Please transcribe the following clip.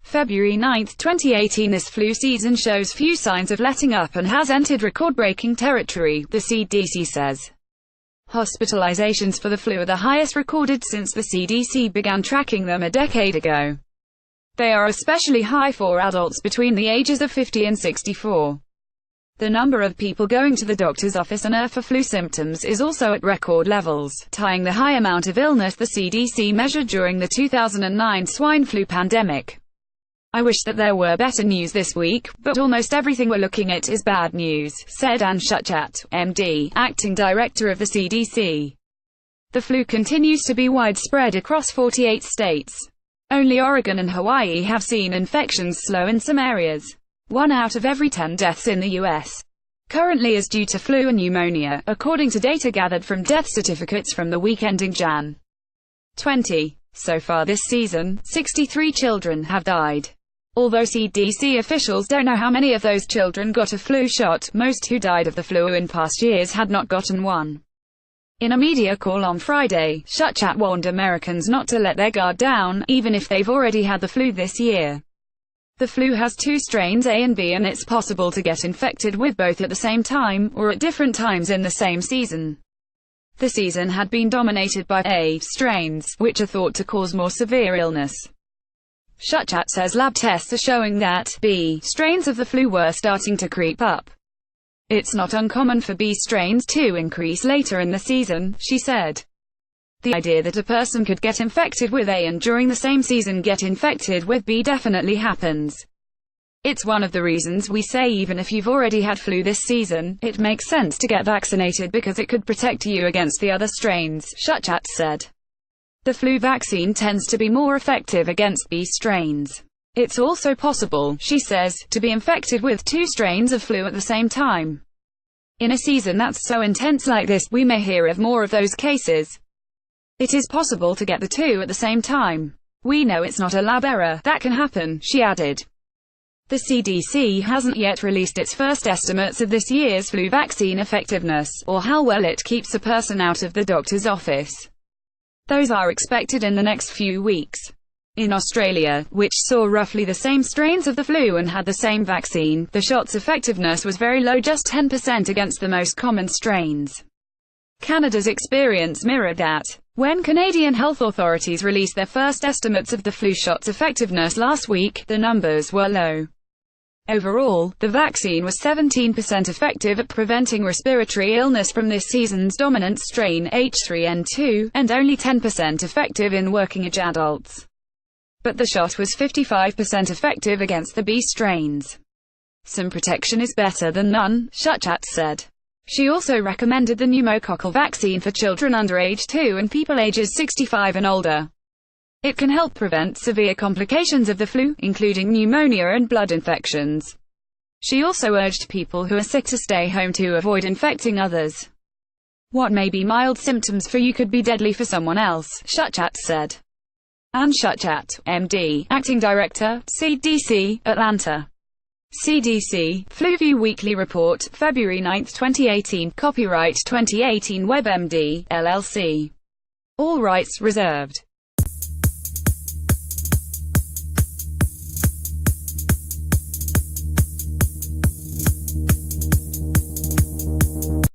February 9, 2018. This flu season shows few signs of letting up and has entered record-breaking territory, the CDC says. Hospitalizations for the flu are the highest recorded since the CDC began tracking them a decade ago. They are especially high for adults between the ages of 50 and 64. The number of people going to the doctor's office for flu symptoms is also at record levels, tying the high amount of illness the CDC measured during the 2009 swine flu pandemic. "I wish that there were better news this week, but almost everything we're looking at is bad news," said Anne Shuchat, MD, acting director of the CDC. The flu continues to be widespread across 48 states. Only Oregon and Hawaii have seen infections slow in some areas. 1 out of every 10 deaths in the U.S. currently is due to flu and pneumonia, according to data gathered from death certificates from the week ending Jan. 20. So far this season, 63 children have died. Although CDC officials don't know how many of those children got a flu shot, most who died of the flu in past years had not gotten one. In a media call on Friday, Shuchat warned Americans not to let their guard down, even if they've already had the flu this year. The flu has 2 strains, A and B, and it's possible to get infected with both at the same time, or at different times in the same season. The season had been dominated by A strains, which are thought to cause more severe illness. Shuchat says lab tests are showing that B strains of the flu were starting to creep up. "It's not uncommon for B strains to increase later in the season," she said. "The idea that a person could get infected with A and during the same season get infected with B definitely happens. It's one of the reasons we say even if you've already had flu this season, it makes sense to get vaccinated because it could protect you against the other strains," Shuchat said. The flu vaccine tends to be more effective against B strains. "It's also possible," she says, to be infected with 2 strains of flu at the same time. "In a season that's so intense like this, we may hear of more of those cases. It is possible to get the 2 at the same time. We know it's not a lab error. That can happen," she added. The CDC hasn't yet released its first estimates of this year's flu vaccine effectiveness, or how well it keeps a person out of the doctor's office. Those are expected in the next few weeks. In Australia, which saw roughly the same strains of the flu and had the same vaccine, the shot's effectiveness was very low, just 10% against the most common strains. Canada's experience mirrored that. When Canadian health authorities released their first estimates of the flu shot's effectiveness last week, the numbers were low. Overall, the vaccine was 17% effective at preventing respiratory illness from this season's dominant strain, H3N2, and only 10% effective in working-age adults. But the shot was 55% effective against the B strains. "Some protection is better than none," Shuchat said. She also recommended the pneumococcal vaccine for children under age 2 and people ages 65 and older. It can help prevent severe complications of the flu, including pneumonia and blood infections. She also urged people who are sick to stay home to avoid infecting others. "What may be mild symptoms for you could be deadly for someone else," Shuchat said. Anne Shuchat, MD, Acting Director, CDC, Atlanta. CDC, FluView Weekly Report, February 9, 2018, Copyright 2018 WebMD, LLC. All rights reserved.